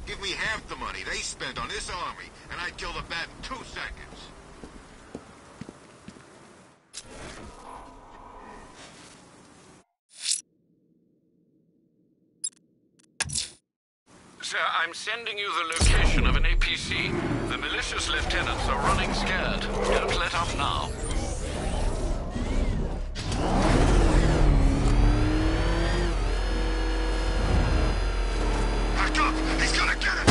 Give me half the money they spent on this army, and I'd kill the bat in 2 seconds. Sir, I'm sending you the location of an APC. The malicious lieutenants are running scared. Don't let up now. Back up! He's gonna get it!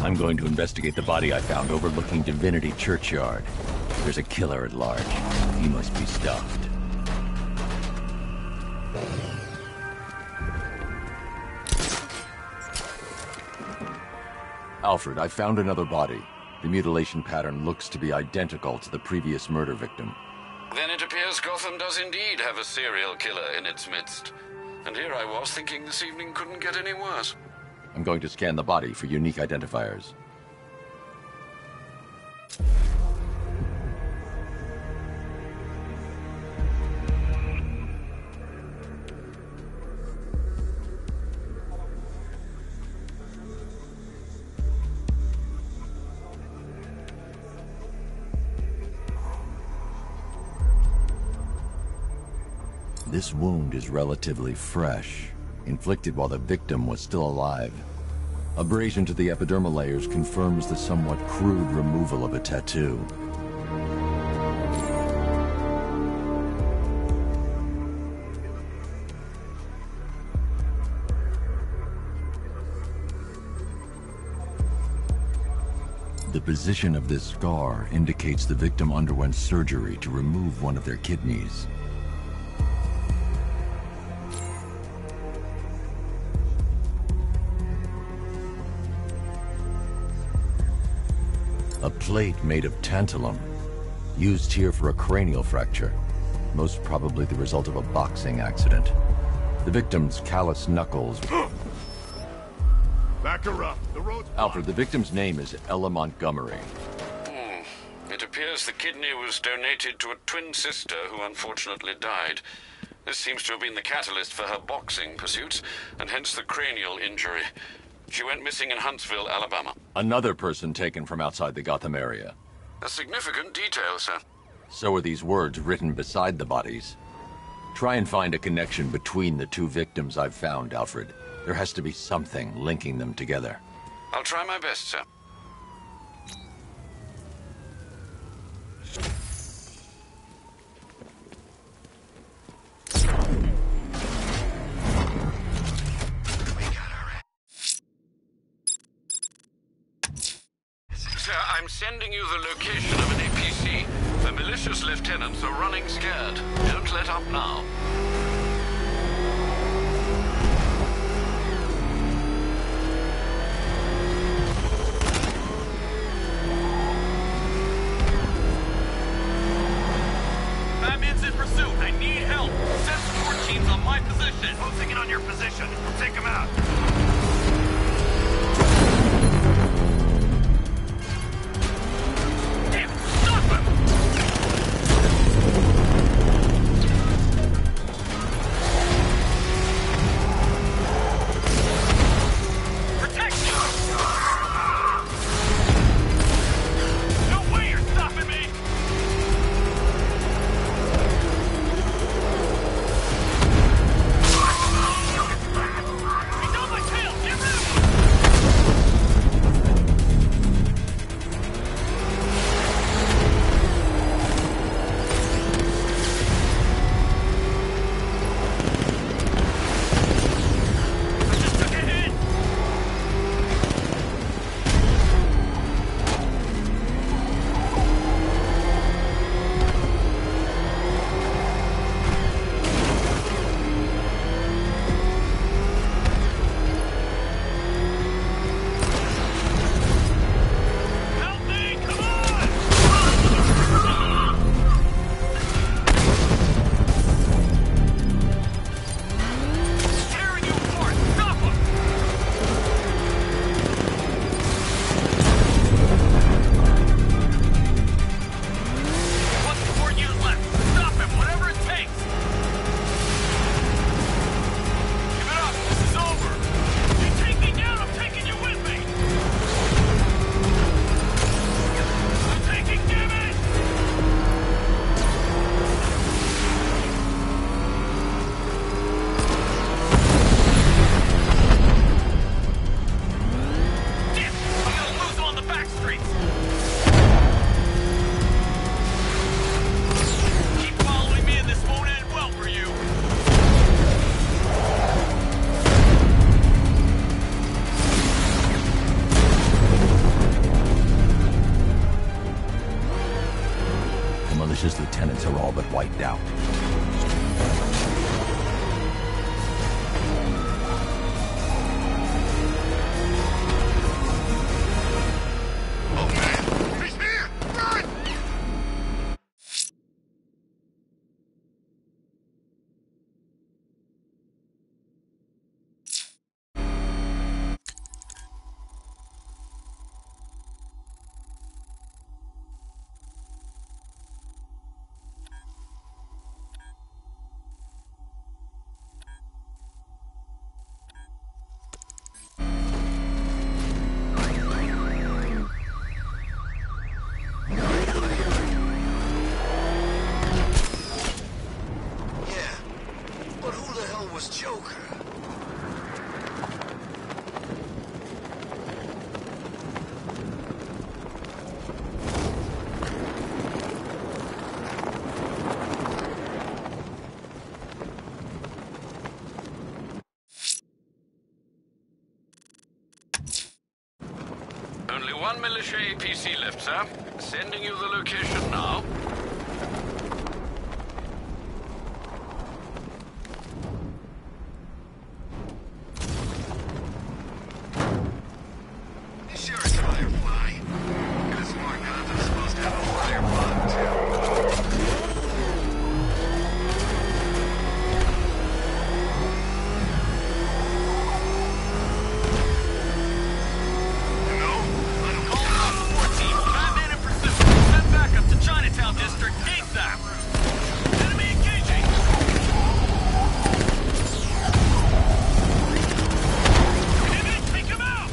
I'm going to investigate the body I found overlooking Divinity Churchyard. There's a killer at large. He must be stopped. Alfred, I found another body. The mutilation pattern looks to be identical to the previous murder victim. Then it appears Gotham does indeed have a serial killer in its midst. And here I was thinking this evening couldn't get any worse. I'm going to scan the body for unique identifiers. This wound is relatively fresh, inflicted while the victim was still alive. Abrasion to the epidermal layers confirms the somewhat crude removal of a tattoo. The position of this scar indicates the victim underwent surgery to remove one of their kidneys. A plate made of tantalum, used here for a cranial fracture, most probably the result of a boxing accident. The victim's calloused knuckles... Back her up. The road's blocked. Alfred, the victim's name is Ella Montgomery. It appears the kidney was donated to a twin sister who unfortunately died. This seems to have been the catalyst for her boxing pursuits, and hence the cranial injury. She went missing in Huntsville, Alabama. Another person taken from outside the Gotham area. A significant detail, sir. So are these words written beside the bodies. Try and find a connection between the two victims I've found, Alfred. There has to be something linking them together. I'll try my best, sir. Sir, I'm sending you the location of an APC. The malicious lieutenants are running scared. Don't let up now. Batman's in pursuit. I need help. Send support teams on my position. Closing in on your position. We'll take him out. My malicious lieutenants are all but wiped out. Oh man! He's here! Run! Only one militia APC left, sir. Sending you the location now. You sure it's Firefly? Got smart guns are supposed to have a fire bomb, too. Chinatown district, ASAP! Enemy engaging! Enemy, take him out!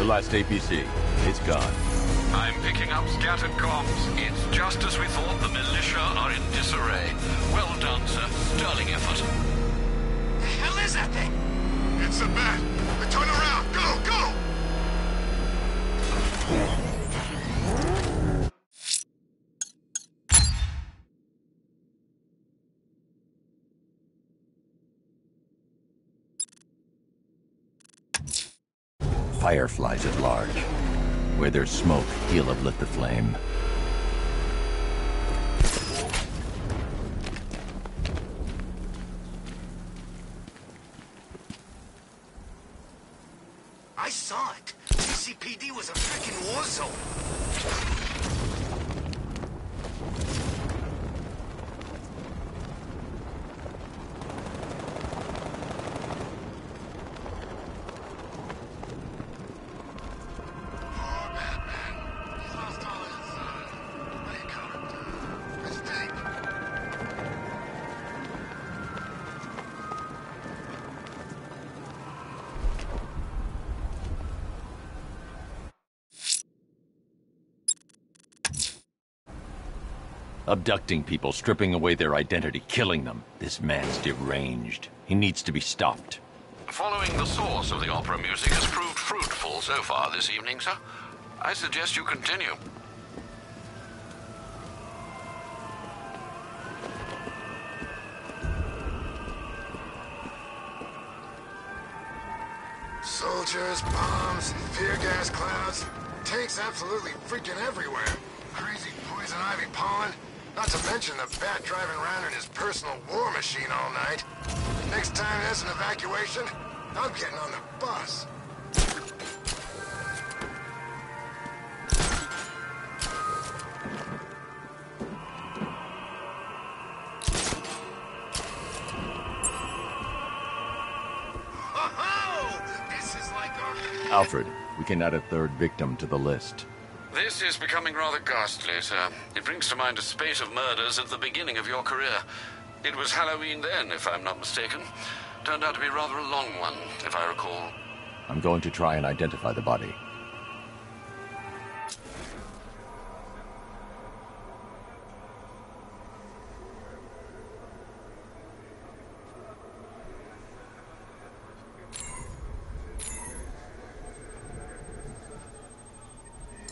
Last APC. It's gone. I'm picking up scattered comms. It's just as we thought. The militia are in disarray. Well done, sir. Sterling effort. The hell is that thing? It's a bat. Turn around. Go, go! Fireflies at large. Where there's smoke, he'll have lit the flame. I saw it. CCPD was a freaking war zone. Abducting people, stripping away their identity, killing them. This man's deranged. He needs to be stopped. Following the source of the opera music has proved fruitful so far this evening, sir. I suggest you continue. Soldiers, bombs, tear gas clouds, tanks absolutely freaking everywhere. Crazy poison ivy pollen, not to mention the bat driving around in his personal war machine all night. Next time there's an evacuation, I'm getting on the bus. Alfred, we can add a third victim to the list. This is becoming rather ghastly, sir. It brings to mind a spate of murders at the beginning of your career. It was Halloween then, if I'm not mistaken. Turned out to be rather a long one, if I recall. I'm going to try and identify the body.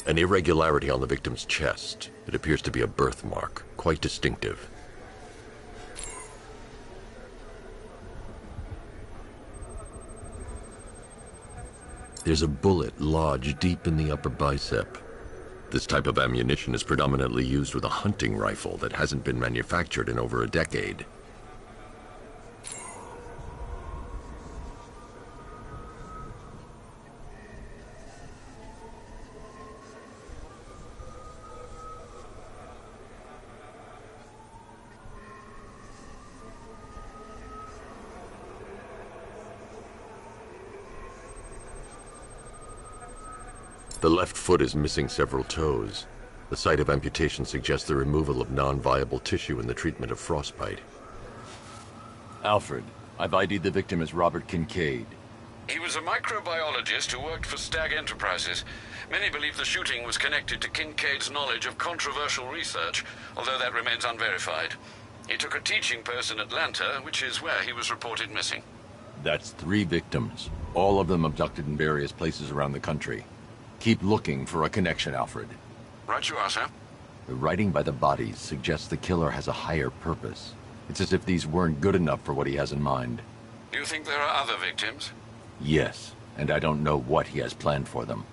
An irregularity on the victim's chest. It appears to be a birthmark, quite distinctive. There's a bullet lodged deep in the upper bicep. This type of ammunition is predominantly used with a hunting rifle that hasn't been manufactured in over a decade. The left foot is missing several toes. The site of amputation suggests the removal of non-viable tissue in the treatment of frostbite. Alfred, I've ID'd the victim as Robert Kincaid. He was a microbiologist who worked for Stag Enterprises. Many believe the shooting was connected to Kincaid's knowledge of controversial research, although that remains unverified. He took a teaching post in Atlanta, which is where he was reported missing. That's 3 victims, all of them abducted in various places around the country. Keep looking for a connection, Alfred. Right you are, sir. The writing by the bodies suggests the killer has a higher purpose. It's as if these weren't good enough for what he has in mind. Do you think there are other victims? Yes, and I don't know what he has planned for them.